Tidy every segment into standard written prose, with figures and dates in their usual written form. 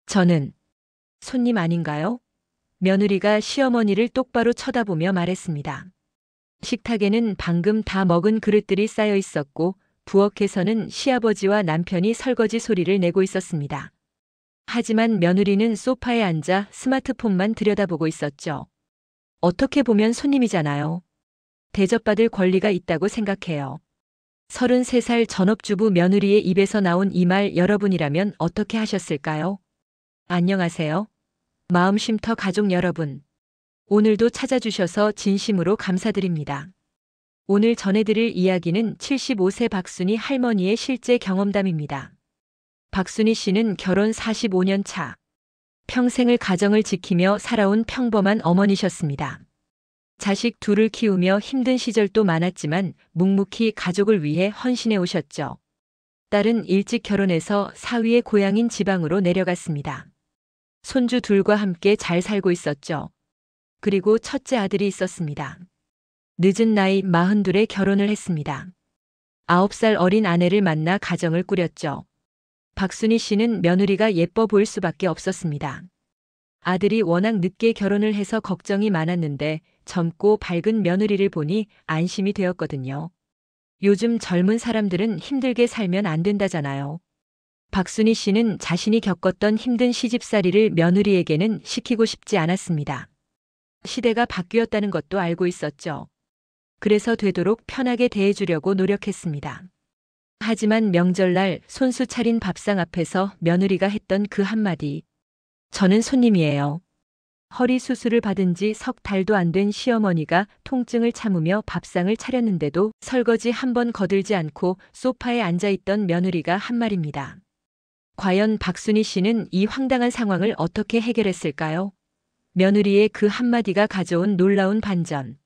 저는 손님 아닌가요? 며느리가 시어머니를 똑바로 쳐다보며 말했습니다. 식탁에는 방금 다 먹은 그릇들이 쌓여 있었고 부엌에서는 시아버지와 남편이 설거지 소리를 내고 있었습니다. 하지만 며느리는 소파에 앉아 스마트폰만 들여다보고 있었죠. 어떻게 보면 손님이잖아요. 대접받을 권리가 있다고 생각해요. 33살 전업주부 며느리의 입에서 나온 이 말 여러분이라면 어떻게 하셨을까요? 안녕하세요. 마음쉼터 가족 여러분. 오늘도 찾아주셔서 진심으로 감사드립니다. 오늘 전해드릴 이야기는 75세 박순희 할머니의 실제 경험담입니다. 박순희 씨는 결혼 45년 차, 평생을 가정을 지키며 살아온 평범한 어머니셨습니다. 자식 둘을 키우며 힘든 시절도 많았지만 묵묵히 가족을 위해 헌신해 오셨죠. 딸은 일찍 결혼해서 사위의 고향인 지방으로 내려갔습니다. 손주 둘과 함께 잘 살고 있었죠. 그리고 첫째 아들이 있었습니다. 늦은 나이 42에 결혼을 했습니다. 9살 어린 아내를 만나 가정을 꾸렸죠. 박순희 씨는 며느리가 예뻐 보일 수밖에 없었습니다. 아들이 워낙 늦게 결혼을 해서 걱정이 많았는데 젊고 밝은 며느리를 보니 안심이 되었거든요. 요즘 젊은 사람들은 힘들게 살면 안 된다잖아요. 박순희 씨는 자신이 겪었던 힘든 시집살이를 며느리에게는 시키고 싶지 않았습니다. 시대가 바뀌었다는 것도 알고 있었죠. 그래서 되도록 편하게 대해주려고 노력했습니다. 하지만 명절날 손수 차린 밥상 앞에서 며느리가 했던 그 한마디. 저는 손님이에요. 허리 수술을 받은 지 석 달도 안 된 시어머니가 통증을 참으며 밥상을 차렸는데도 설거지 한 번 거들지 않고 소파에 앉아있던 며느리가 한 말입니다. 과연 박순희 씨는 이 황당한 상황을 어떻게 해결했을까요? 며느리의 그 한마디가 가져온 놀라운 반전.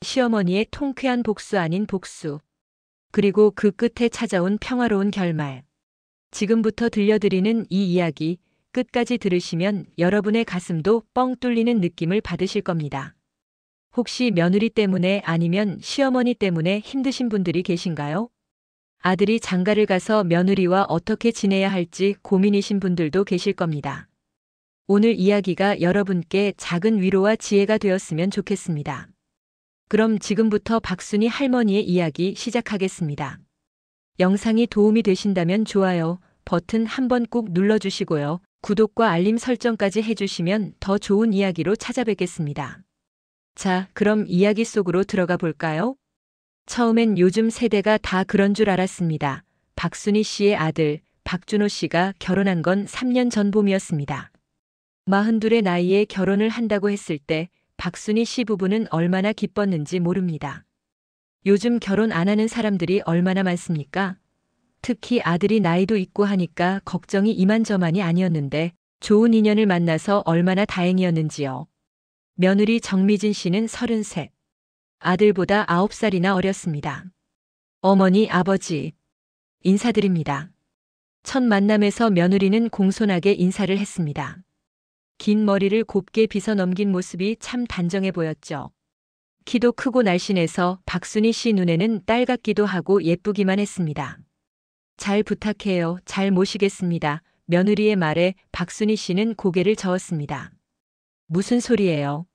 시어머니의 통쾌한 복수 아닌 복수. 그리고 그 끝에 찾아온 평화로운 결말. 지금부터 들려드리는 이 이야기 끝까지 들으시면 여러분의 가슴도 뻥 뚫리는 느낌을 받으실 겁니다. 혹시 며느리 때문에 아니면 시어머니 때문에 힘드신 분들이 계신가요? 아들이 장가를 가서 며느리와 어떻게 지내야 할지 고민이신 분들도 계실 겁니다. 오늘 이야기가 여러분께 작은 위로와 지혜가 되었으면 좋겠습니다. 그럼 지금부터 박순희 할머니의 이야기 시작하겠습니다. 영상이 도움이 되신다면 좋아요 버튼 한번 꾹 눌러주시고요. 구독과 알림 설정까지 해주시면 더 좋은 이야기로 찾아뵙겠습니다. 자, 그럼 이야기 속으로 들어가 볼까요? 처음엔 요즘 세대가 다 그런 줄 알았습니다. 박순희 씨의 아들 박준호 씨가 결혼한 건 3년 전 봄이었습니다. 42의 나이에 결혼을 한다고 했을 때 박순희 씨 부부는 얼마나 기뻤는지 모릅니다. 요즘 결혼 안 하는 사람들이 얼마나 많습니까? 특히 아들이 나이도 있고 하니까 걱정이 이만저만이 아니었는데 좋은 인연을 만나서 얼마나 다행이었는지요. 며느리 정미진 씨는 33. 아들보다 9살이나 어렸습니다. 어머니, 아버지. 인사드립니다. 첫 만남에서 며느리는 공손하게 인사를 했습니다. 긴 머리를 곱게 빗어 넘긴 모습이 참 단정해 보였죠. 키도 크고 날씬해서 박순희 씨 눈에는 딸 같기도 하고 예쁘기만 했습니다. 잘 부탁해요. 잘 모시겠습니다. 며느리의 말에 박순희 씨는 고개를 저었습니다. 무슨 소리예요?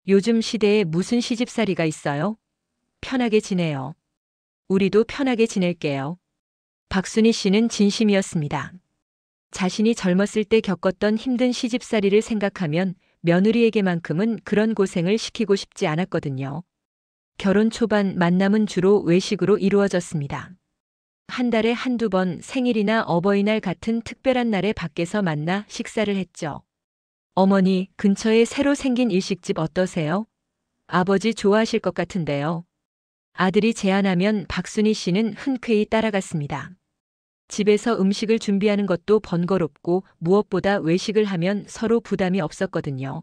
요즘 시대에 무슨 시집살이가 있어요? 편하게 지내요. 우리도 편하게 지낼게요. 박순희 씨는 진심이었습니다. 자신이 젊었을 때 겪었던 힘든 시집살이를 생각하면 며느리에게만큼은 그런 고생을 시키고 싶지 않았거든요. 결혼 초반 만남은 주로 외식으로 이루어졌습니다. 한 달에 한두 번 생일이나 어버이날 같은 특별한 날에 밖에서 만나 식사를 했죠. 어머니, 근처에 새로 생긴 일식집 어떠세요? 아버지 좋아하실 것 같은데요. 아들이 제안하면 박순희 씨는 흔쾌히 따라갔습니다. 집에서 음식을 준비하는 것도 번거롭고 무엇보다 외식을 하면 서로 부담이 없었거든요.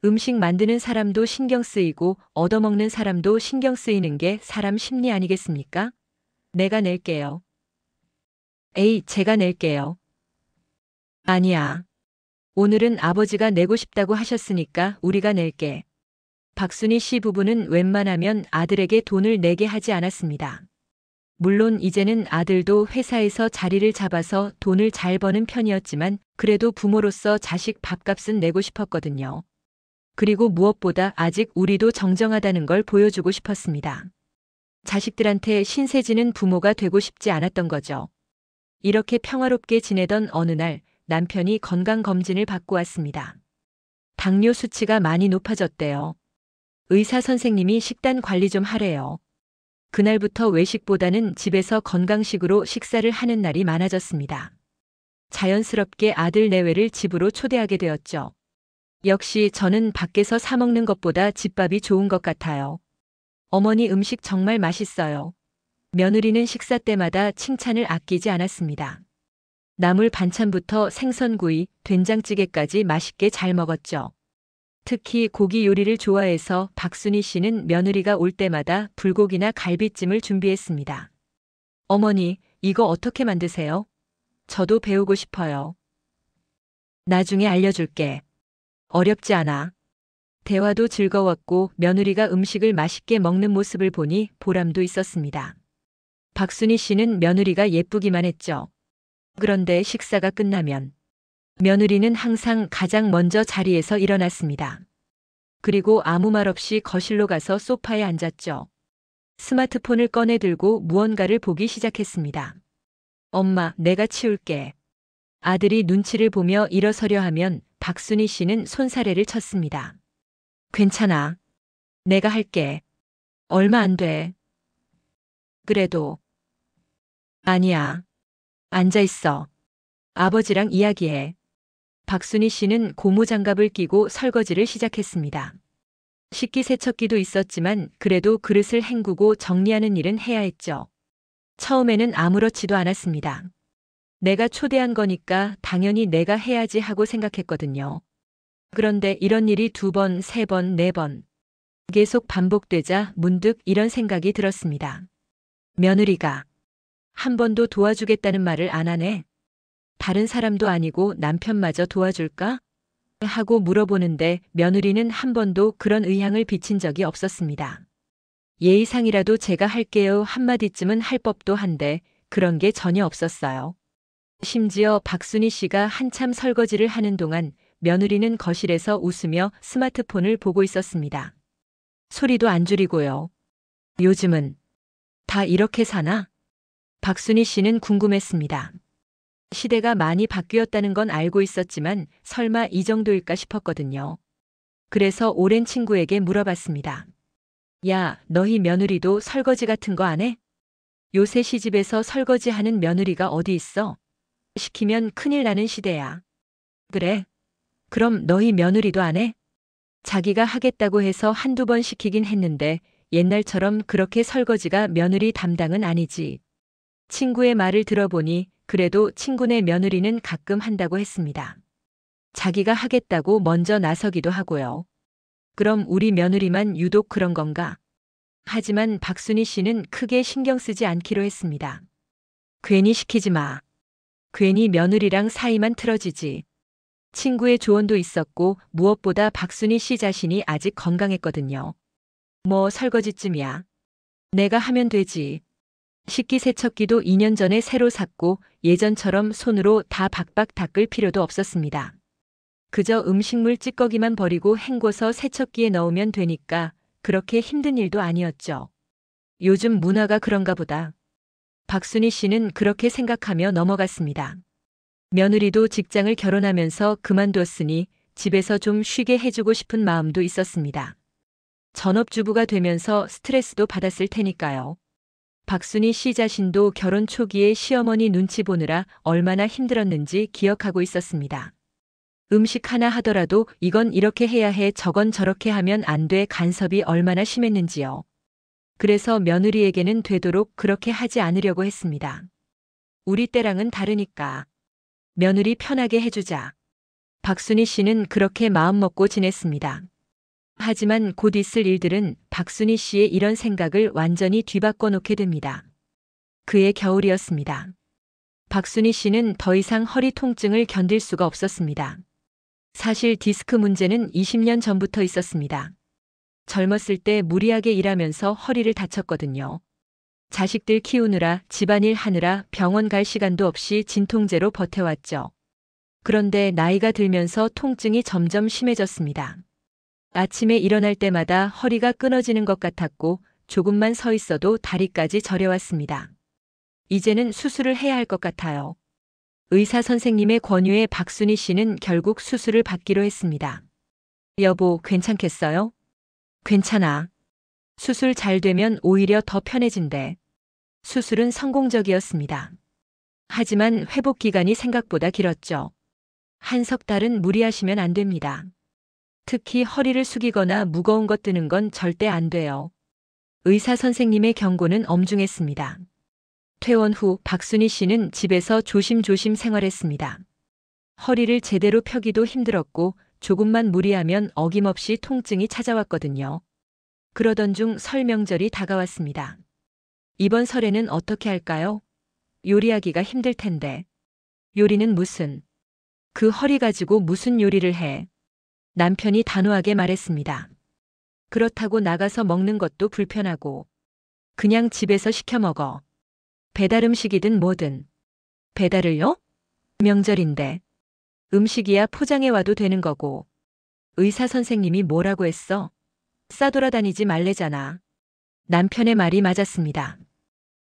음식 만드는 사람도 신경 쓰이고 얻어먹는 사람도 신경 쓰이는 게 사람 심리 아니겠습니까? 내가 낼게요. 에이, 제가 낼게요. 아니야. 오늘은 아버지가 내고 싶다고 하셨으니까 우리가 낼게. 박순희 씨 부부는 웬만하면 아들에게 돈을 내게 하지 않았습니다. 물론 이제는 아들도 회사에서 자리를 잡아서 돈을 잘 버는 편이었지만 그래도 부모로서 자식 밥값은 내고 싶었거든요. 그리고 무엇보다 아직 우리도 정정하다는 걸 보여주고 싶었습니다. 자식들한테 신세지는 부모가 되고 싶지 않았던 거죠. 이렇게 평화롭게 지내던 어느 날 남편이 건강검진을 받고 왔습니다. 당뇨 수치가 많이 높아졌대요. 의사 선생님이 식단 관리 좀 하래요. 그날부터 외식보다는 집에서 건강식으로 식사를 하는 날이 많아졌습니다. 자연스럽게 아들 내외를 집으로 초대하게 되었죠. 역시 저는 밖에서 사 먹는 것보다 집밥이 좋은 것 같아요. 어머니 음식 정말 맛있어요. 며느리는 식사 때마다 칭찬을 아끼지 않았습니다. 나물 반찬부터 생선구이, 된장찌개까지 맛있게 잘 먹었죠. 특히 고기 요리를 좋아해서 박순희 씨는 며느리가 올 때마다 불고기나 갈비찜을 준비했습니다. 어머니, 이거 어떻게 만드세요? 저도 배우고 싶어요. 나중에 알려줄게. 어렵지 않아. 대화도 즐거웠고 며느리가 음식을 맛있게 먹는 모습을 보니 보람도 있었습니다. 박순희 씨는 며느리가 예쁘기만 했죠. 그런데 식사가 끝나면 며느리는 항상 가장 먼저 자리에서 일어났습니다. 그리고 아무 말 없이 거실로 가서 소파에 앉았죠. 스마트폰을 꺼내 들고 무언가를 보기 시작했습니다. 엄마, 내가 치울게. 아들이 눈치를 보며 일어서려 하면 박순희 씨는 손사래를 쳤습니다. 괜찮아. 내가 할게. 얼마 안 돼. 그래도. 아니야. 앉아 있어. 아버지랑 이야기해. 박순희 씨는 고무장갑을 끼고 설거지를 시작했습니다. 식기세척기도 있었지만 그래도 그릇을 헹구고 정리하는 일은 해야 했죠. 처음에는 아무렇지도 않았습니다. 내가 초대한 거니까 당연히 내가 해야지 하고 생각했거든요. 그런데 이런 일이 2번, 3번, 4번 계속 반복되자 문득 이런 생각이 들었습니다. 며느리가 한 번도 도와주겠다는 말을 안 하네. 다른 사람도 아니고 남편마저 도와줄까? 하고 물어보는데 며느리는 한 번도 그런 의향을 비친 적이 없었습니다. 예의상이라도 제가 할게요 한마디쯤은 할 법도 한데 그런 게 전혀 없었어요. 심지어 박순희 씨가 한참 설거지를 하는 동안 며느리는 거실에서 웃으며 스마트폰을 보고 있었습니다. 소리도 안 줄이고요. 요즘은 다 이렇게 사나? 박순희 씨는 궁금했습니다. 시대가 많이 바뀌었다는 건 알고 있었지만 설마 이 정도일까 싶었거든요. 그래서 오랜 친구에게 물어봤습니다. 야, 너희 며느리도 설거지 같은 거 안 해? 요새 시집에서 설거지하는 며느리가 어디 있어? 시키면 큰일 나는 시대야. 그래? 그럼 너희 며느리도 안 해? 자기가 하겠다고 해서 한두 번 시키긴 했는데 옛날처럼 그렇게 설거지가 며느리 담당은 아니지. 친구의 말을 들어보니 그래도 친구네 며느리는 가끔 한다고 했습니다. 자기가 하겠다고 먼저 나서기도 하고요. 그럼 우리 며느리만 유독 그런 건가? 하지만 박순희 씨는 크게 신경 쓰지 않기로 했습니다. 괜히 시키지 마. 괜히 며느리랑 사이만 틀어지지. 친구의 조언도 있었고 무엇보다 박순희 씨 자신이 아직 건강했거든요. 뭐 설거지쯤이야. 내가 하면 되지. 식기세척기도 2년 전에 새로 샀고 예전처럼 손으로 다 박박 닦을 필요도 없었습니다. 그저 음식물 찌꺼기만 버리고 헹궈서 세척기에 넣으면 되니까 그렇게 힘든 일도 아니었죠. 요즘 문화가 그런가 보다. 박순희 씨는 그렇게 생각하며 넘어갔습니다. 며느리도 직장을 결혼하면서 그만뒀으니 집에서 좀 쉬게 해주고 싶은 마음도 있었습니다. 전업주부가 되면서 스트레스도 받았을 테니까요. 박순희 씨 자신도 결혼 초기에 시어머니 눈치 보느라 얼마나 힘들었는지 기억하고 있었습니다. 음식 하나 하더라도 이건 이렇게 해야 해 저건 저렇게 하면 안 돼 간섭이 얼마나 심했는지요. 그래서 며느리에게는 되도록 그렇게 하지 않으려고 했습니다. 우리 때랑은 다르니까. 며느리 편하게 해주자. 박순희 씨는 그렇게 마음먹고 지냈습니다. 하지만 곧 있을 일들은 박순희 씨의 이런 생각을 완전히 뒤바꿔 놓게 됩니다. 그해 겨울이었습니다. 박순희 씨는 더 이상 허리 통증을 견딜 수가 없었습니다. 사실 디스크 문제는 20년 전부터 있었습니다. 젊었을 때 무리하게 일하면서 허리를 다쳤거든요. 자식들 키우느라 집안일 하느라 병원 갈 시간도 없이 진통제로 버텨왔죠. 그런데 나이가 들면서 통증이 점점 심해졌습니다. 아침에 일어날 때마다 허리가 끊어지는 것 같았고 조금만 서 있어도 다리까지 저려왔습니다. 이제는 수술을 해야 할 것 같아요. 의사 선생님의 권유에 박순희 씨는 결국 수술을 받기로 했습니다. 여보, 괜찮겠어요? 괜찮아. 수술 잘 되면 오히려 더 편해진대. 수술은 성공적이었습니다. 하지만 회복 기간이 생각보다 길었죠. 한 석 달은 무리하시면 안 됩니다. 특히 허리를 숙이거나 무거운 것 드는 건 절대 안 돼요. 의사 선생님의 경고는 엄중했습니다. 퇴원 후 박순희 씨는 집에서 조심조심 생활했습니다. 허리를 제대로 펴기도 힘들었고 조금만 무리하면 어김없이 통증이 찾아왔거든요. 그러던 중 설 명절이 다가왔습니다. 이번 설에는 어떻게 할까요? 요리하기가 힘들 텐데. 요리는 무슨? 그 허리 가지고 무슨 요리를 해? 남편이 단호하게 말했습니다. 그렇다고 나가서 먹는 것도 불편하고. 그냥 집에서 시켜 먹어. 배달 음식이든 뭐든. 배달을요? 명절인데. 음식이야 포장해 와도 되는 거고. 의사 선생님이 뭐라고 했어? 싸돌아다니지 말래잖아. 남편의 말이 맞았습니다.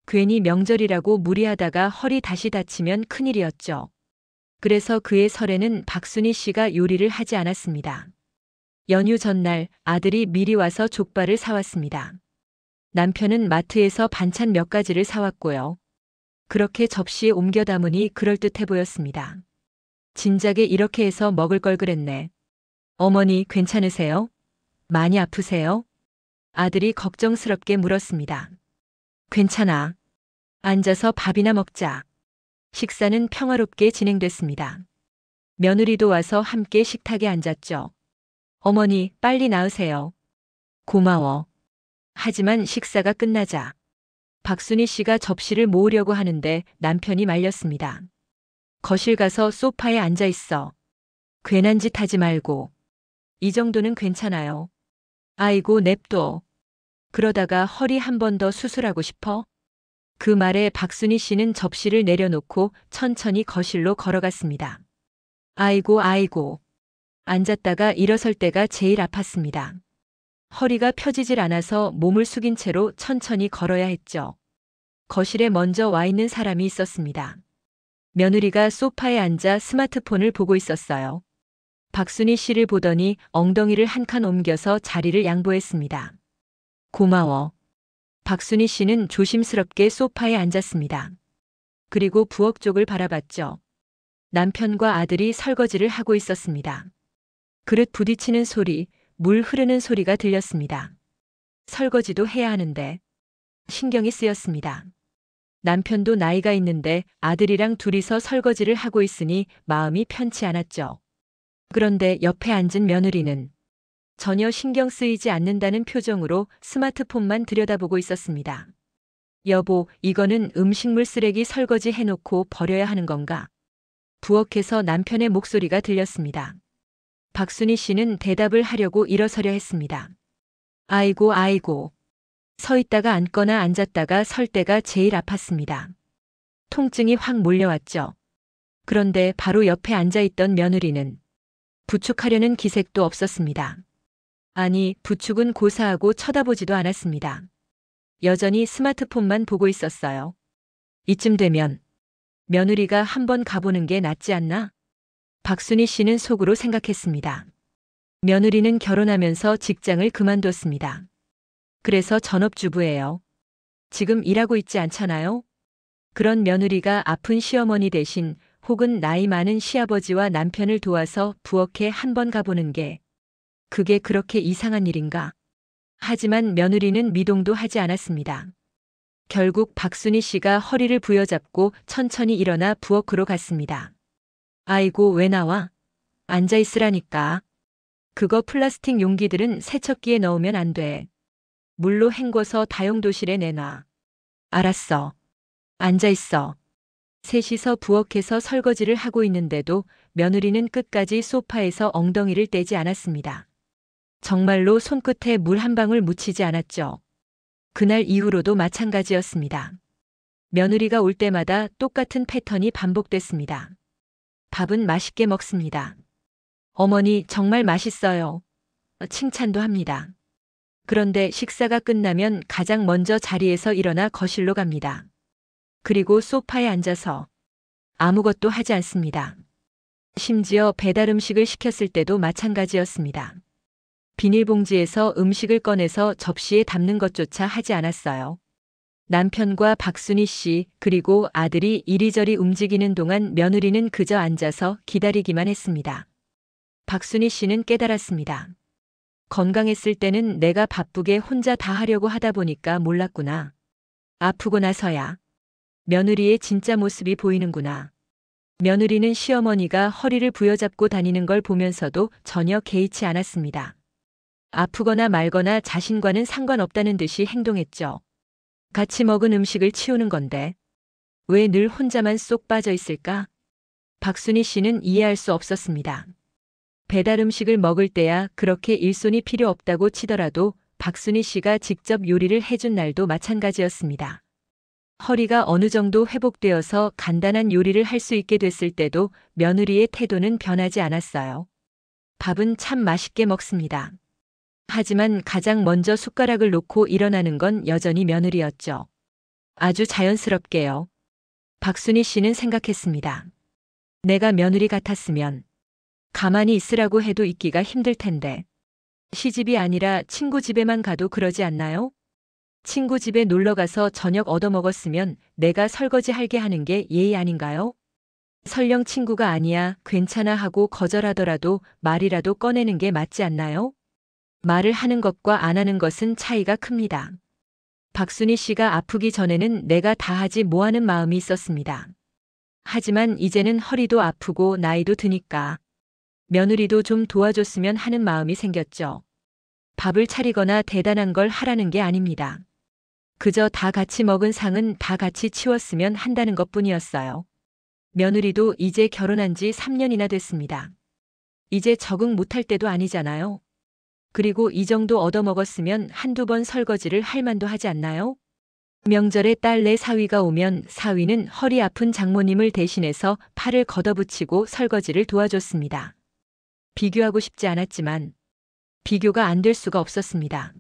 괜히 명절이라고 무리하다가 허리 다시 다치면 큰일이었죠. 그래서 그의 설에는 박순희 씨가 요리를 하지 않았습니다. 연휴 전날 아들이 미리 와서 족발을 사왔습니다. 남편은 마트에서 반찬 몇 가지를 사왔고요. 그렇게 접시에 옮겨 담으니 그럴듯해 보였습니다. 진작에 이렇게 해서 먹을 걸 그랬네. 어머니 괜찮으세요? 많이 아프세요? 아들이 걱정스럽게 물었습니다. 괜찮아. 앉아서 밥이나 먹자. 식사는 평화롭게 진행됐습니다. 며느리도 와서 함께 식탁에 앉았죠. 어머니, 빨리 나으세요. 고마워. 하지만 식사가 끝나자 박순희 씨가 접시를 모으려고 하는데 남편이 말렸습니다. 거실 가서 소파에 앉아 있어. 괜한 짓 하지 말고. 이 정도는 괜찮아요. 아이고, 냅둬. 그러다가 허리 한 번 더 수술하고 싶어? 그 말에 박순희 씨는 접시를 내려놓고 천천히 거실로 걸어갔습니다. 아이고, 아이고. 앉았다가 일어설 때가 제일 아팠습니다. 허리가 펴지질 않아서 몸을 숙인 채로 천천히 걸어야 했죠. 거실에 먼저 와 있는 사람이 있었습니다. 며느리가 소파에 앉아 스마트폰을 보고 있었어요. 박순희 씨를 보더니 엉덩이를 한 칸 옮겨서 자리를 양보했습니다. 고마워. 박순희 씨는 조심스럽게 소파에 앉았습니다. 그리고 부엌 쪽을 바라봤죠. 남편과 아들이 설거지를 하고 있었습니다. 그릇 부딪히는 소리, 물 흐르는 소리가 들렸습니다. 설거지도 해야 하는데 신경이 쓰였습니다. 남편도 나이가 있는데 아들이랑 둘이서 설거지를 하고 있으니 마음이 편치 않았죠. 그런데 옆에 앉은 며느리는 전혀 신경 쓰이지 않는다는 표정으로 스마트폰만 들여다보고 있었습니다. 여보, 이거는 음식물 쓰레기 설거지 해놓고 버려야 하는 건가? 부엌에서 남편의 목소리가 들렸습니다. 박순희 씨는 대답을 하려고 일어서려 했습니다. 아이고, 아이고. 서 있다가 앉거나 앉았다가 설 때가 제일 아팠습니다. 통증이 확 몰려왔죠. 그런데 바로 옆에 앉아있던 며느리는 부축하려는 기색도 없었습니다. 아니, 부축은 고사하고 쳐다보지도 않았습니다. 여전히 스마트폰만 보고 있었어요. 이쯤 되면 며느리가 한번 가보는 게 낫지 않나? 박순희 씨는 속으로 생각했습니다. 며느리는 결혼하면서 직장을 그만뒀습니다. 그래서 전업주부예요. 지금 일하고 있지 않잖아요? 그런 며느리가 아픈 시어머니 대신 혹은 나이 많은 시아버지와 남편을 도와서 부엌에 한번 가보는 게 그게 그렇게 이상한 일인가? 하지만 며느리는 미동도 하지 않았습니다. 결국 박순희 씨가 허리를 부여잡고 천천히 일어나 부엌으로 갔습니다. 아이고, 왜 나와? 앉아 있으라니까. 그거 플라스틱 용기들은 세척기에 넣으면 안 돼. 물로 헹궈서 다용도실에 내놔. 알았어. 앉아 있어. 셋이서 부엌에서 설거지를 하고 있는데도 며느리는 끝까지 소파에서 엉덩이를 떼지 않았습니다. 정말로 손끝에 물 한 방울 묻히지 않았죠. 그날 이후로도 마찬가지였습니다. 며느리가 올 때마다 똑같은 패턴이 반복됐습니다. 밥은 맛있게 먹습니다. 어머니 정말 맛있어요. 칭찬도 합니다. 그런데 식사가 끝나면 가장 먼저 자리에서 일어나 거실로 갑니다. 그리고 소파에 앉아서 아무것도 하지 않습니다. 심지어 배달 음식을 시켰을 때도 마찬가지였습니다. 비닐봉지에서 음식을 꺼내서 접시에 담는 것조차 하지 않았어요. 남편과 박순희 씨 그리고 아들이 이리저리 움직이는 동안 며느리는 그저 앉아서 기다리기만 했습니다. 박순희 씨는 깨달았습니다. 건강했을 때는 내가 바쁘게 혼자 다 하려고 하다 보니까 몰랐구나. 아프고 나서야 며느리의 진짜 모습이 보이는구나. 며느리는 시어머니가 허리를 부여잡고 다니는 걸 보면서도 전혀 개의치 않았습니다. 아프거나 말거나 자신과는 상관없다는 듯이 행동했죠. 같이 먹은 음식을 치우는 건데 왜 늘 혼자만 쏙 빠져 있을까? 박순희 씨는 이해할 수 없었습니다. 배달 음식을 먹을 때야 그렇게 일손이 필요 없다고 치더라도 박순희 씨가 직접 요리를 해준 날도 마찬가지였습니다. 허리가 어느 정도 회복되어서 간단한 요리를 할 수 있게 됐을 때도 며느리의 태도는 변하지 않았어요. 밥은 참 맛있게 먹습니다. 하지만 가장 먼저 숟가락을 놓고 일어나는 건 여전히 며느리였죠. 아주 자연스럽게요. 박순희 씨는 생각했습니다. 내가 며느리 같았으면 가만히 있으라고 해도 있기가 힘들 텐데. 시집이 아니라 친구 집에만 가도 그러지 않나요? 친구 집에 놀러 가서 저녁 얻어먹었으면 내가 설거지 할게 하는 게 예의 아닌가요? 설령 친구가 아니야 괜찮아 하고 거절하더라도 말이라도 꺼내는 게 맞지 않나요? 말을 하는 것과 안 하는 것은 차이가 큽니다. 박순희 씨가 아프기 전에는 내가 다 하지 뭐 하는 마음이 있었습니다. 하지만 이제는 허리도 아프고 나이도 드니까 며느리도 좀 도와줬으면 하는 마음이 생겼죠. 밥을 차리거나 대단한 걸 하라는 게 아닙니다. 그저 다 같이 먹은 상은 다 같이 치웠으면 한다는 것뿐이었어요. 며느리도 이제 결혼한 지 3년이나 됐습니다. 이제 적응 못할 때도 아니잖아요. 그리고 이 정도 얻어먹었으면 한두 번 설거지를 할 만도 하지 않나요? 명절에 딸내 사위가 오면 사위는 허리 아픈 장모님을 대신해서 팔을 걷어붙이고 설거지를 도와줬습니다. 비교하고 싶지 않았지만 비교가 안 될 수가 없었습니다.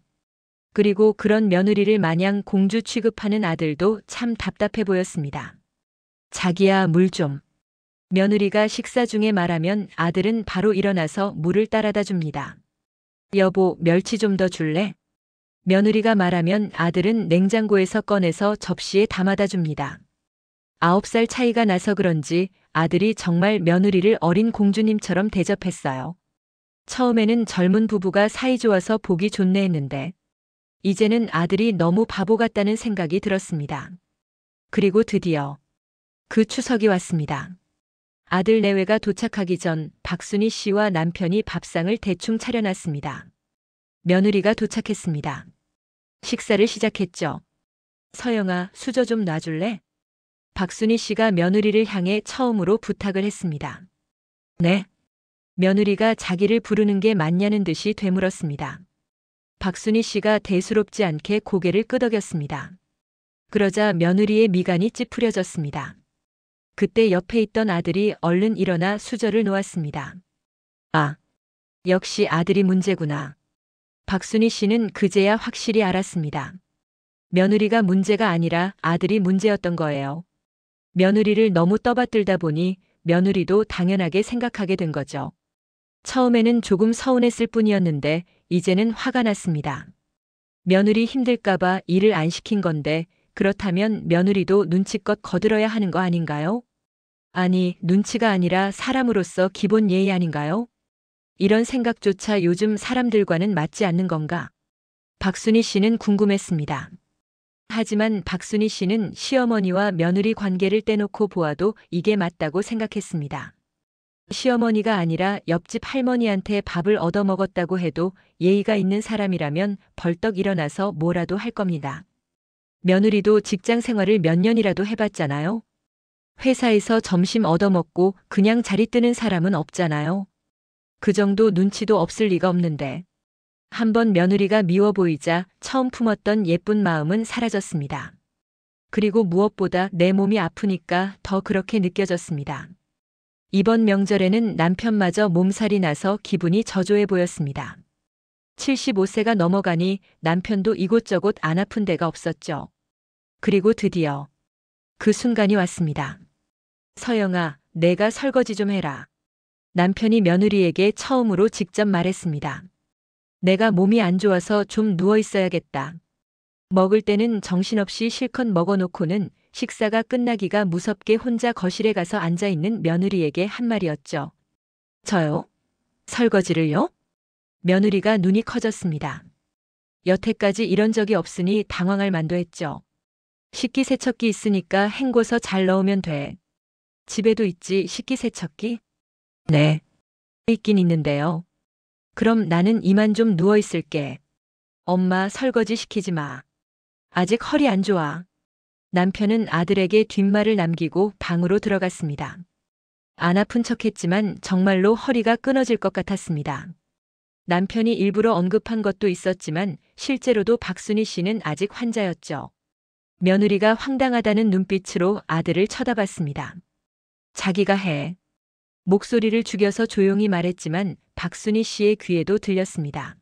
그리고 그런 며느리를 마냥 공주 취급하는 아들도 참 답답해 보였습니다. 자기야, 물 좀. 며느리가 식사 중에 말하면 아들은 바로 일어나서 물을 따라다 줍니다. 여보, 멸치 좀 더 줄래? 며느리가 말하면 아들은 냉장고에서 꺼내서 접시에 담아다 줍니다. 9살 차이가 나서 그런지 아들이 정말 며느리를 어린 공주님처럼 대접했어요. 처음에는 젊은 부부가 사이좋아서 보기 좋네 했는데 이제는 아들이 너무 바보 같다는 생각이 들었습니다. 그리고 드디어 그 추석이 왔습니다. 아들 내외가 도착하기 전 박순희 씨와 남편이 밥상을 대충 차려놨습니다. 며느리가 도착했습니다. 식사를 시작했죠. 서영아, 수저 좀 놔줄래? 박순희 씨가 며느리를 향해 처음으로 부탁을 했습니다. 네. 며느리가 자기를 부르는 게 맞냐는 듯이 되물었습니다. 박순희 씨가 대수롭지 않게 고개를 끄덕였습니다. 그러자 며느리의 미간이 찌푸려졌습니다. 그때 옆에 있던 아들이 얼른 일어나 수저를 놓았습니다. 아, 역시 아들이 문제구나. 박순희 씨는 그제야 확실히 알았습니다. 며느리가 문제가 아니라 아들이 문제였던 거예요. 며느리를 너무 떠받들다 보니 며느리도 당연하게 생각하게 된 거죠. 처음에는 조금 서운했을 뿐이었는데 이제는 화가 났습니다. 며느리 힘들까봐 일을 안 시킨 건데 그렇다면 며느리도 눈치껏 거들어야 하는 거 아닌가요? 아니, 눈치가 아니라 사람으로서 기본 예의 아닌가요? 이런 생각조차 요즘 사람들과는 맞지 않는 건가? 박순희 씨는 궁금했습니다. 하지만 박순희 씨는 시어머니와 며느리 관계를 떼놓고 보아도 이게 맞다고 생각했습니다. 시어머니가 아니라 옆집 할머니한테 밥을 얻어먹었다고 해도 예의가 있는 사람이라면 벌떡 일어나서 뭐라도 할 겁니다. 며느리도 직장 생활을 몇 년이라도 해봤잖아요. 회사에서 점심 얻어먹고 그냥 자리 뜨는 사람은 없잖아요. 그 정도 눈치도 없을 리가 없는데 한번 며느리가 미워 보이자 처음 품었던 예쁜 마음은 사라졌습니다. 그리고 무엇보다 내 몸이 아프니까 더 그렇게 느껴졌습니다. 이번 명절에는 남편마저 몸살이 나서 기분이 저조해 보였습니다. 75세가 넘어가니 남편도 이곳저곳 안 아픈 데가 없었죠. 그리고 드디어 그 순간이 왔습니다. 서영아, 내가 설거지 좀 해라. 남편이 며느리에게 처음으로 직접 말했습니다. 내가 몸이 안 좋아서 좀 누워 있어야겠다. 먹을 때는 정신없이 실컷 먹어놓고는 식사가 끝나기가 무섭게 혼자 거실에 가서 앉아있는 며느리에게 한 말이었죠. 저요? 설거지를요? 며느리가 눈이 커졌습니다. 여태까지 이런 적이 없으니 당황할 만도 했죠. 식기세척기 있으니까 헹궈서 잘 넣으면 돼. 집에도 있지, 식기세척기? 네. 있긴 있는데요. 그럼 나는 이만 좀 누워 있을게. 엄마 설거지 시키지 마. 아직 허리 안 좋아. 남편은 아들에게 뒷말을 남기고 방으로 들어갔습니다. 안 아픈 척했지만 정말로 허리가 끊어질 것 같았습니다. 남편이 일부러 언급한 것도 있었지만 실제로도 박순희 씨는 아직 환자였죠. 며느리가 황당하다는 눈빛으로 아들을 쳐다봤습니다. 자기가 해. 목소리를 죽여서 조용히 말했지만 박순희 씨의 귀에도 들렸습니다.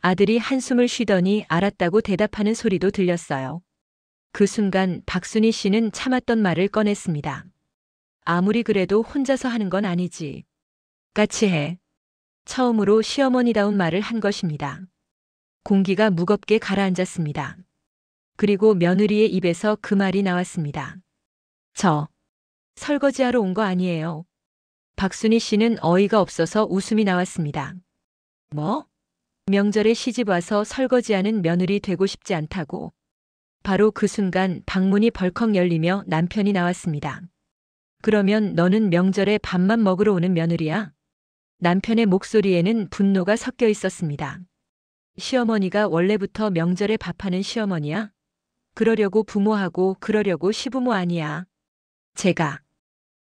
아들이 한숨을 쉬더니 알았다고 대답하는 소리도 들렸어요. 그 순간 박순희 씨는 참았던 말을 꺼냈습니다. 아무리 그래도 혼자서 하는 건 아니지. 같이 해. 처음으로 시어머니다운 말을 한 것입니다. 공기가 무겁게 가라앉았습니다. 그리고 며느리의 입에서 그 말이 나왔습니다. 저 설거지하러 온 거 아니에요. 박순희 씨는 어이가 없어서 웃음이 나왔습니다. 뭐? 명절에 시집 와서 설거지하는 며느리 되고 싶지 않다고. 바로 그 순간 방문이 벌컥 열리며 남편이 나왔습니다. 그러면 너는 명절에 밥만 먹으러 오는 며느리야? 남편의 목소리에는 분노가 섞여 있었습니다. 시어머니가 원래부터 명절에 밥하는 시어머니야? 그러려고 부모하고 그러려고 시부모 아니야. 제가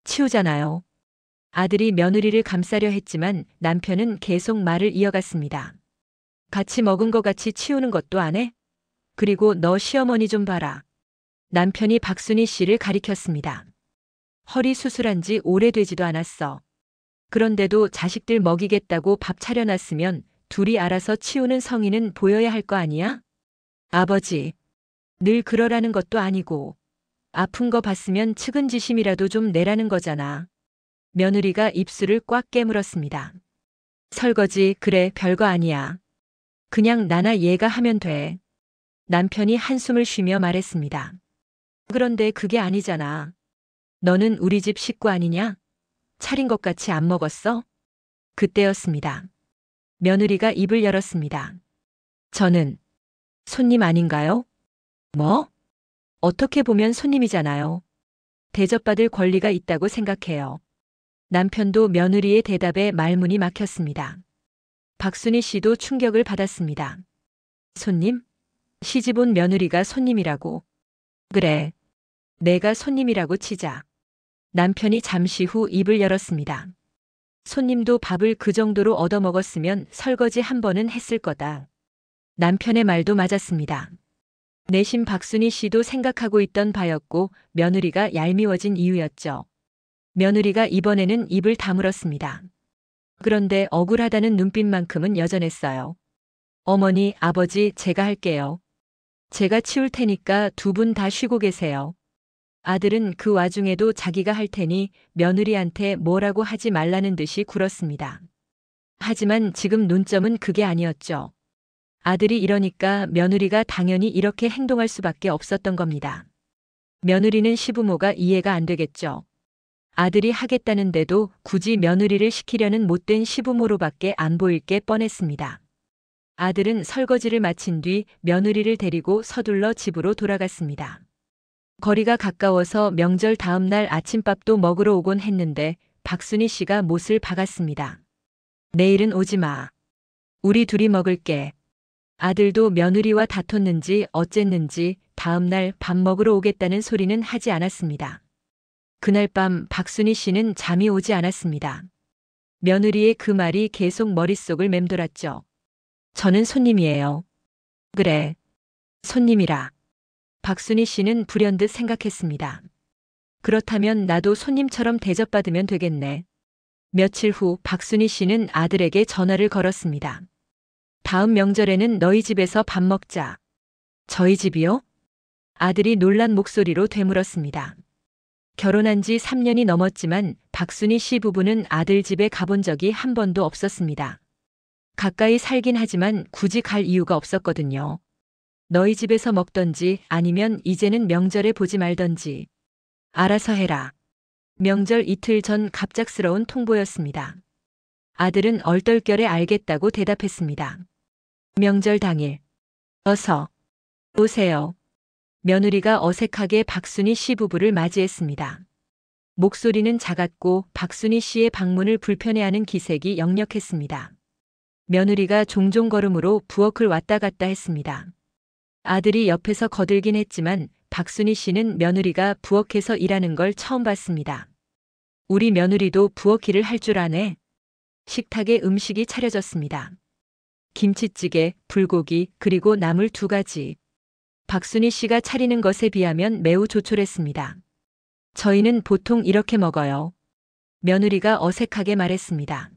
치우잖아요. 아들이 며느리를 감싸려 했지만 남편은 계속 말을 이어갔습니다. 같이 먹은 거 같이 치우는 것도 안 해? 그리고 너 시어머니 좀 봐라. 남편이 박순희 씨를 가리켰습니다. 허리 수술한 지 오래되지도 않았어. 그런데도 자식들 먹이겠다고 밥 차려놨으면 둘이 알아서 치우는 성의는 보여야 할 거 아니야? 아버지, 늘 그러라는 것도 아니고 아픈 거 봤으면 측은지심이라도 좀 내라는 거잖아. 며느리가 입술을 꽉 깨물었습니다. 설거지 그래 별거 아니야. 그냥 나나 얘가 하면 돼. 남편이 한숨을 쉬며 말했습니다. 그런데 그게 아니잖아. 너는 우리 집 식구 아니냐? 차린 것 같이 안 먹었어? 그때였습니다. 며느리가 입을 열었습니다. 저는 손님 아닌가요? 뭐? 어떻게 보면 손님이잖아요. 대접받을 권리가 있다고 생각해요. 남편도 며느리의 대답에 말문이 막혔습니다. 박순희 씨도 충격을 받았습니다. 손님? 시집 온 며느리가 손님이라고. 그래. 내가 손님이라고 치자. 남편이 잠시 후 입을 열었습니다. 손님도 밥을 그 정도로 얻어먹었으면 설거지 한 번은 했을 거다. 남편의 말도 맞았습니다. 내심 박순희 씨도 생각하고 있던 바였고 며느리가 얄미워진 이유였죠. 며느리가 이번에는 입을 다물었습니다. 그런데 억울하다는 눈빛만큼은 여전했어요. 어머니, 아버지, 제가 할게요. 제가 치울 테니까 두 분 다 쉬고 계세요. 아들은 그 와중에도 자기가 할 테니 며느리한테 뭐라고 하지 말라는 듯이 굴었습니다. 하지만 지금 논점은 그게 아니었죠. 아들이 이러니까 며느리가 당연히 이렇게 행동할 수밖에 없었던 겁니다. 며느리는 시부모가 이해가 안 되겠죠. 아들이 하겠다는데도 굳이 며느리를 시키려는 못된 시부모로밖에 안 보일 게 뻔했습니다. 아들은 설거지를 마친 뒤 며느리를 데리고 서둘러 집으로 돌아갔습니다. 거리가 가까워서 명절 다음 날 아침밥도 먹으러 오곤 했는데 박순희 씨가 못을 박았습니다. 내일은 오지 마. 우리 둘이 먹을게. 아들도 며느리와 다퉜는지 어쨌는지 다음 날 밥 먹으러 오겠다는 소리는 하지 않았습니다. 그날 밤 박순희 씨는 잠이 오지 않았습니다. 며느리의 그 말이 계속 머릿속을 맴돌았죠. 저는 손님이에요. 그래, 손님이라. 박순희 씨는 불현듯 생각했습니다. 그렇다면 나도 손님처럼 대접받으면 되겠네. 며칠 후 박순희 씨는 아들에게 전화를 걸었습니다. 다음 명절에는 너희 집에서 밥 먹자. 저희 집이요? 아들이 놀란 목소리로 되물었습니다. 결혼한 지 3년이 넘었지만 박순희 씨 부부는 아들 집에 가본 적이 한 번도 없었습니다. 가까이 살긴 하지만 굳이 갈 이유가 없었거든요. 너희 집에서 먹던지 아니면 이제는 명절에 보지 말던지. 알아서 해라. 명절 이틀 전 갑작스러운 통보였습니다. 아들은 얼떨결에 알겠다고 대답했습니다. 명절 당일. 어서 오세요. 며느리가 어색하게 박순희 씨 부부를 맞이했습니다. 목소리는 작았고 박순희 씨의 방문을 불편해하는 기색이 역력했습니다. 며느리가 종종 걸음으로 부엌을 왔다 갔다 했습니다. 아들이 옆에서 거들긴 했지만 박순희 씨는 며느리가 부엌에서 일하는 걸 처음 봤습니다. 우리 며느리도 부엌 일을 할 줄 아네. 식탁에 음식이 차려졌습니다. 김치찌개, 불고기, 그리고 나물 2가지. 박순희 씨가 차리는 것에 비하면 매우 조촐했습니다. 저희는 보통 이렇게 먹어요. 며느리가 어색하게 말했습니다.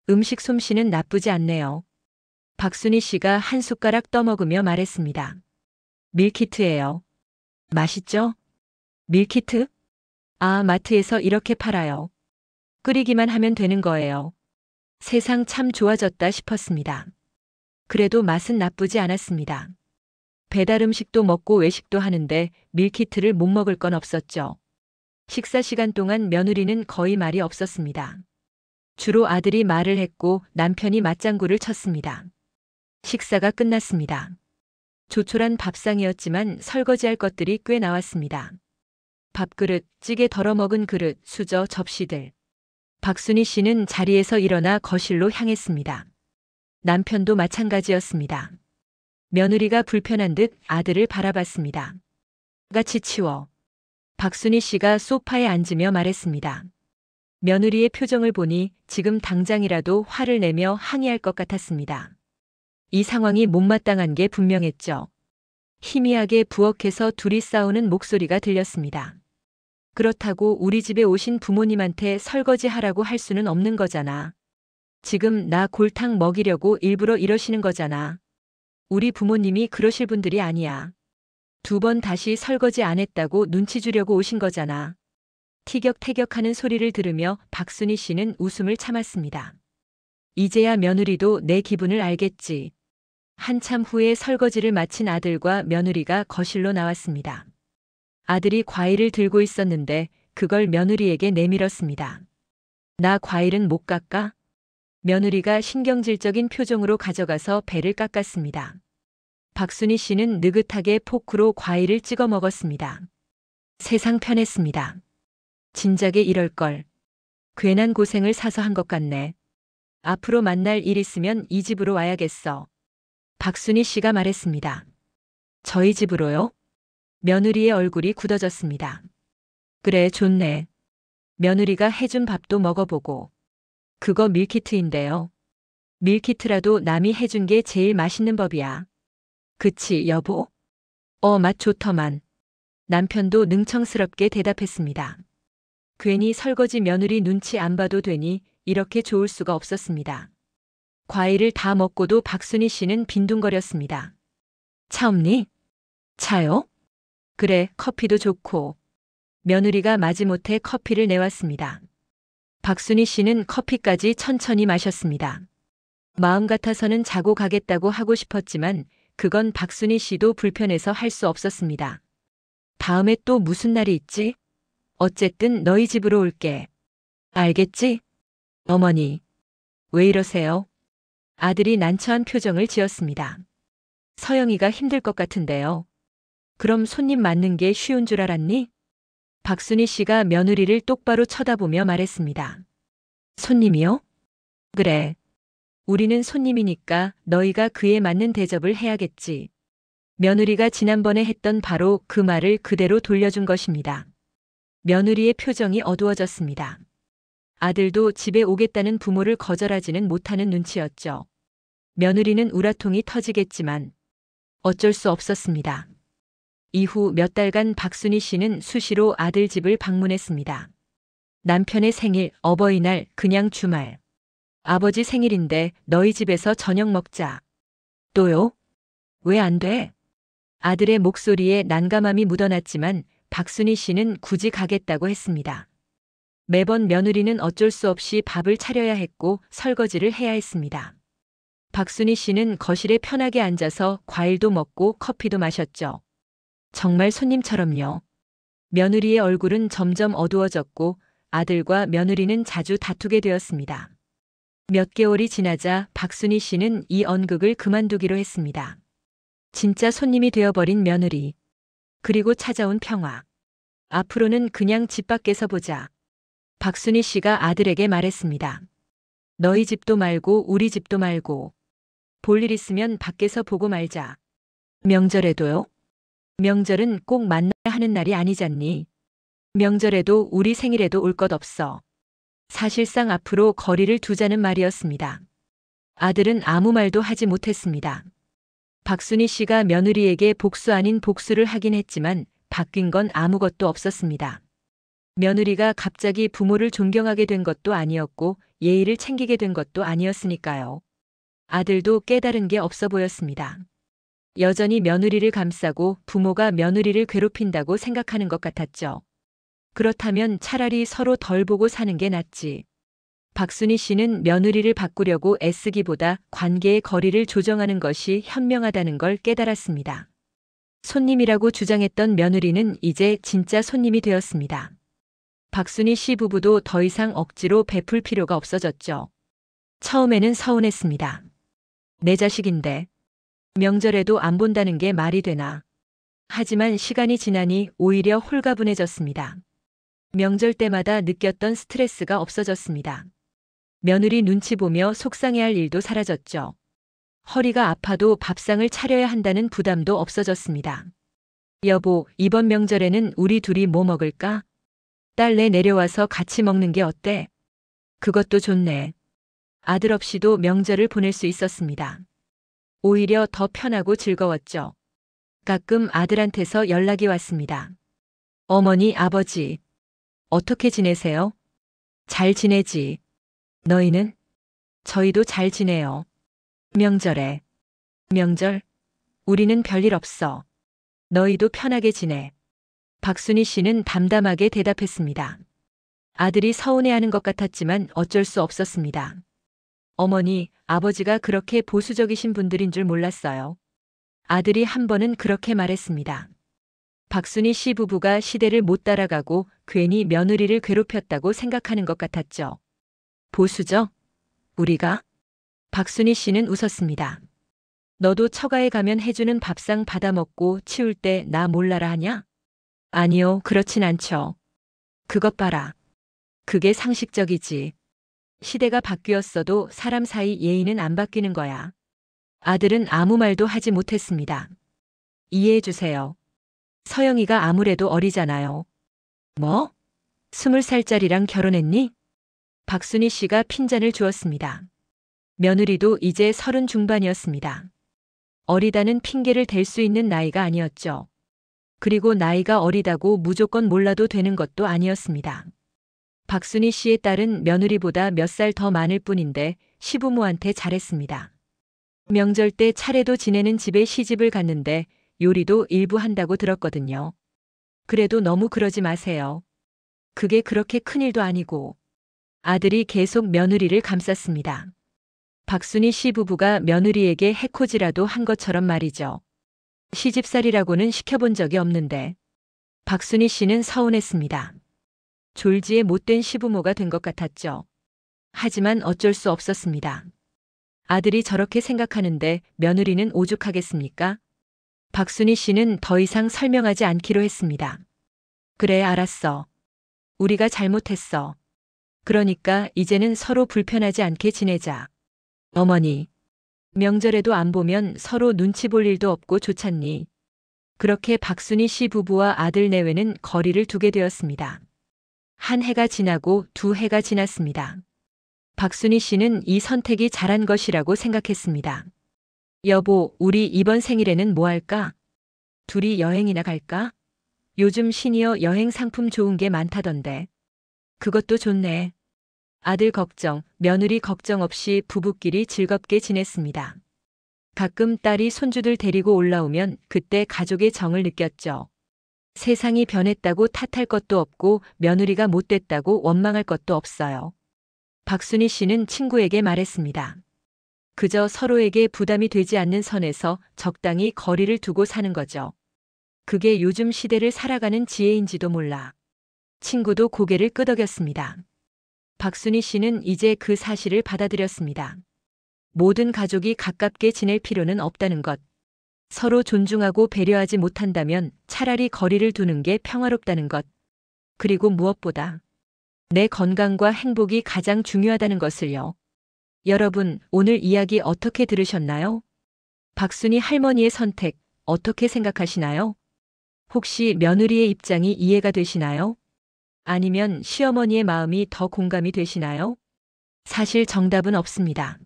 음식 솜씨는 나쁘지 않네요. 박순희 씨가 한 숟가락 떠먹으며 말했습니다. 밀키트예요. 맛있죠? 밀키트? 아, 마트에서 이렇게 팔아요. 끓이기만 하면 되는 거예요. 세상 참 좋아졌다 싶었습니다. 그래도 맛은 나쁘지 않았습니다. 배달 음식도 먹고 외식도 하는데 밀키트를 못 먹을 건 없었죠. 식사 시간 동안 며느리는 거의 말이 없었습니다. 주로 아들이 말을 했고 남편이 맞장구를 쳤습니다. 식사가 끝났습니다. 조촐한 밥상이었지만 설거지할 것들이 꽤 나왔습니다. 밥그릇, 찌개 덜어먹은 그릇, 수저, 접시들. 박순희 씨는 자리에서 일어나 거실로 향했습니다. 남편도 마찬가지였습니다. 며느리가 불편한 듯 아들을 바라봤습니다. 같이 치워. 박순희 씨가 소파에 앉으며 말했습니다. 며느리의 표정을 보니 지금 당장이라도 화를 내며 항의할 것 같았습니다. 이 상황이 못마땅한 게 분명했죠. 희미하게 부엌에서 둘이 싸우는 목소리가 들렸습니다. 그렇다고 우리 집에 오신 부모님한테 설거지하라고 할 수는 없는 거잖아. 지금 나 골탕 먹이려고 일부러 이러시는 거잖아. 우리 부모님이 그러실 분들이 아니야. 2번 다시 설거지 안 했다고 눈치 주려고 오신 거잖아. 티격태격하는 소리를 들으며 박순희 씨는 웃음을 참았습니다. 이제야 며느리도 내 기분을 알겠지. 한참 후에 설거지를 마친 아들과 며느리가 거실로 나왔습니다. 아들이 과일을 들고 있었는데 그걸 며느리에게 내밀었습니다. 나 과일은 못 깎아? 며느리가 신경질적인 표정으로 가져가서 배를 깎았습니다. 박순희 씨는 느긋하게 포크로 과일을 찍어 먹었습니다. 세상 편했습니다. 진작에 이럴 걸. 괜한 고생을 사서 한 것 같네. 앞으로 만날 일 있으면 이 집으로 와야겠어. 박순희 씨가 말했습니다. 저희 집으로요? 며느리의 얼굴이 굳어졌습니다. 그래, 좋네. 며느리가 해준 밥도 먹어보고. 그거 밀키트인데요. 밀키트라도 남이 해준 게 제일 맛있는 법이야. 그치, 여보? 맛 좋더만. 남편도 능청스럽게 대답했습니다. 괜히 설거지 며느리 눈치 안 봐도 되니 이렇게 좋을 수가 없었습니다. 과일을 다 먹고도 박순희 씨는 빈둥거렸습니다. 차 없니? 차요? 그래, 커피도 좋고. 며느리가 마지못해 커피를 내왔습니다. 박순희 씨는 커피까지 천천히 마셨습니다. 마음 같아서는 자고 가겠다고 하고 싶었지만 그건 박순희 씨도 불편해서 할 수 없었습니다. 다음에 또 무슨 날이 있지? 어쨌든 너희 집으로 올게. 알겠지? 어머니. 왜 이러세요? 아들이 난처한 표정을 지었습니다. 서영이가 힘들 것 같은데요. 그럼 손님 맞는 게 쉬운 줄 알았니? 박순희 씨가 며느리를 똑바로 쳐다보며 말했습니다. 손님이요? 그래. 우리는 손님이니까 너희가 그에 맞는 대접을 해야겠지. 며느리가 지난번에 했던 바로 그 말을 그대로 돌려준 것입니다. 며느리의 표정이 어두워졌습니다. 아들도 집에 오겠다는 부모를 거절하지는 못하는 눈치였죠. 며느리는 우라통이 터지겠지만 어쩔 수 없었습니다. 이후 몇 달간 박순희 씨는 수시로 아들 집을 방문했습니다. 남편의 생일, 어버이날, 그냥 주말. 아버지 생일인데 너희 집에서 저녁 먹자. 또요? 왜 안 돼? 아들의 목소리에 난감함이 묻어났지만 박순희 씨는 굳이 가겠다고 했습니다. 매번 며느리는 어쩔 수 없이 밥을 차려야 했고 설거지를 해야 했습니다. 박순희 씨는 거실에 편하게 앉아서 과일도 먹고 커피도 마셨죠. 정말 손님처럼요. 며느리의 얼굴은 점점 어두워졌고 아들과 며느리는 자주 다투게 되었습니다. 몇 개월이 지나자 박순희 씨는 이 언극을 그만두기로 했습니다. 진짜 손님이 되어버린 며느리. 그리고 찾아온 평화. 앞으로는 그냥 집 밖에서 보자. 박순희 씨가 아들에게 말했습니다. 너희 집도 말고 우리 집도 말고. 볼 일 있으면 밖에서 보고 말자. 명절에도요? 명절은 꼭 만나야 하는 날이 아니잖니. 명절에도 우리 생일에도 올 것 없어. 사실상 앞으로 거리를 두자는 말이었습니다. 아들은 아무 말도 하지 못했습니다. 박순희 씨가 며느리에게 복수 아닌 복수를 하긴 했지만 바뀐 건 아무것도 없었습니다. 며느리가 갑자기 부모를 존경하게 된 것도 아니었고 예의를 챙기게 된 것도 아니었으니까요. 아들도 깨달은 게 없어 보였습니다. 여전히 며느리를 감싸고 부모가 며느리를 괴롭힌다고 생각하는 것 같았죠. 그렇다면 차라리 서로 덜 보고 사는 게 낫지. 박순희 씨는 며느리를 바꾸려고 애쓰기보다 관계의 거리를 조정하는 것이 현명하다는 걸 깨달았습니다. 손님이라고 주장했던 며느리는 이제 진짜 손님이 되었습니다. 박순희 씨 부부도 더 이상 억지로 베풀 필요가 없어졌죠. 처음에는 서운했습니다. 내 자식인데 명절에도 안 본다는 게 말이 되나. 하지만 시간이 지나니 오히려 홀가분해졌습니다. 명절 때마다 느꼈던 스트레스가 없어졌습니다. 며느리 눈치 보며 속상해할 일도 사라졌죠. 허리가 아파도 밥상을 차려야 한다는 부담도 없어졌습니다. 여보, 이번 명절에는 우리 둘이 뭐 먹을까? 딸내 내려와서 같이 먹는 게 어때? 그것도 좋네. 아들 없이도 명절을 보낼 수 있었습니다. 오히려 더 편하고 즐거웠죠. 가끔 아들한테서 연락이 왔습니다. 어머니, 아버지. 어떻게 지내세요? 잘 지내지. 너희는? 저희도 잘 지내요. 명절에. 명절? 우리는 별일 없어. 너희도 편하게 지내. 박순희 씨는 담담하게 대답했습니다. 아들이 서운해하는 것 같았지만 어쩔 수 없었습니다. 어머니, 아버지가 그렇게 보수적이신 분들인 줄 몰랐어요. 아들이 한 번은 그렇게 말했습니다. 박순희 씨 부부가 시대를 못 따라가고 괜히 며느리를 괴롭혔다고 생각하는 것 같았죠. 보수죠? 우리가? 박순희 씨는 웃었습니다. 너도 처가에 가면 해주는 밥상 받아먹고 치울 때 나 몰라라 하냐? 아니요, 그렇진 않죠. 그것 봐라. 그게 상식적이지. 시대가 바뀌었어도 사람 사이 예의는 안 바뀌는 거야. 아들은 아무 말도 하지 못했습니다. 이해해 주세요. 서영이가 아무래도 어리잖아요. 뭐? 20살짜리랑 결혼했니? 박순희 씨가 핀잔을 주었습니다. 며느리도 이제 30 중반이었습니다. 어리다는 핑계를 댈 수 있는 나이가 아니었죠. 그리고 나이가 어리다고 무조건 몰라도 되는 것도 아니었습니다. 박순희 씨의 딸은 며느리보다 몇 살 더 많을 뿐인데 시부모한테 잘했습니다. 명절 때 차례도 지내는 집에 시집을 갔는데 요리도 일부 한다고 들었거든요. 그래도 너무 그러지 마세요. 그게 그렇게 큰일도 아니고. 아들이 계속 며느리를 감쌌습니다. 박순희 씨 부부가 며느리에게 해코지라도 한 것처럼 말이죠. 시집살이라고는 시켜본 적이 없는데. 박순희 씨는 서운했습니다. 졸지에 못된 시부모가 된 것 같았죠. 하지만 어쩔 수 없었습니다. 아들이 저렇게 생각하는데 며느리는 오죽하겠습니까? 박순희 씨는 더 이상 설명하지 않기로 했습니다. 그래, 알았어. 우리가 잘못했어. 그러니까 이제는 서로 불편하지 않게 지내자. 어머니, 명절에도 안 보면 서로 눈치 볼 일도 없고 좋잖니. 그렇게 박순희 씨 부부와 아들 내외는 거리를 두게 되었습니다. 한 해가 지나고 두 해가 지났습니다. 박순희 씨는 이 선택이 잘한 것이라고 생각했습니다. 여보, 우리 이번 생일에는 뭐 할까? 둘이 여행이나 갈까? 요즘 시니어 여행 상품 좋은 게 많다던데. 그것도 좋네. 아들 걱정, 며느리 걱정 없이 부부끼리 즐겁게 지냈습니다. 가끔 딸이 손주들 데리고 올라오면 그때 가족의 정을 느꼈죠. 세상이 변했다고 탓할 것도 없고 며느리가 못됐다고 원망할 것도 없어요. 박순희 씨는 친구에게 말했습니다. 그저 서로에게 부담이 되지 않는 선에서 적당히 거리를 두고 사는 거죠. 그게 요즘 시대를 살아가는 지혜인지도 몰라. 친구도 고개를 끄덕였습니다. 박순희 씨는 이제 그 사실을 받아들였습니다. 모든 가족이 가깝게 지낼 필요는 없다는 것. 서로 존중하고 배려하지 못한다면 차라리 거리를 두는 게 평화롭다는 것. 그리고 무엇보다 내 건강과 행복이 가장 중요하다는 것을요. 여러분, 오늘 이야기 어떻게 들으셨나요? 박순희 할머니의 선택, 어떻게 생각하시나요? 혹시 며느리의 입장이 이해가 되시나요? 아니면 시어머니의 마음이 더 공감이 되시나요? 사실 정답은 없습니다.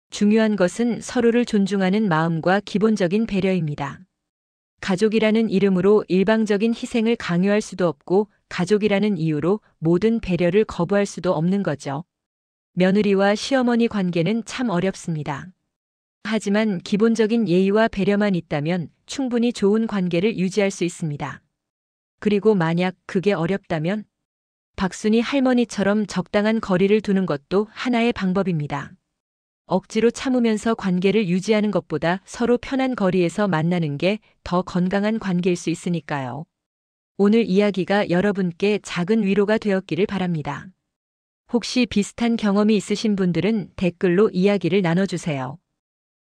중요한 것은 서로를 존중하는 마음과 기본적인 배려입니다. 가족이라는 이름으로 일방적인 희생을 강요할 수도 없고 가족이라는 이유로 모든 배려를 거부할 수도 없는 거죠. 며느리와 시어머니 관계는 참 어렵습니다. 하지만 기본적인 예의와 배려만 있다면 충분히 좋은 관계를 유지할 수 있습니다. 그리고 만약 그게 어렵다면 박순희 할머니처럼 적당한 거리를 두는 것도 하나의 방법입니다. 억지로 참으면서 관계를 유지하는 것보다 서로 편한 거리에서 만나는 게 더 건강한 관계일 수 있으니까요. 오늘 이야기가 여러분께 작은 위로가 되었기를 바랍니다. 혹시 비슷한 경험이 있으신 분들은 댓글로 이야기를 나눠주세요.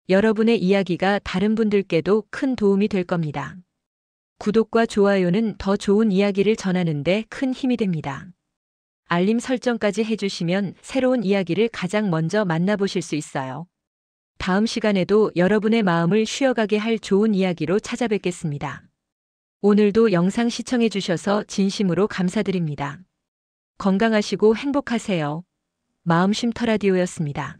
여러분의 이야기가 다른 분들께도 큰 도움이 될 겁니다. 구독과 좋아요는 더 좋은 이야기를 전하는데 큰 힘이 됩니다. 알림 설정까지 해주시면 새로운 이야기를 가장 먼저 만나보실 수 있어요. 다음 시간에도 여러분의 마음을 쉬어가게 할 좋은 이야기로 찾아뵙겠습니다. 오늘도 영상 시청해주셔서 진심으로 감사드립니다. 건강하시고 행복하세요. 마음쉼터 라디오였습니다.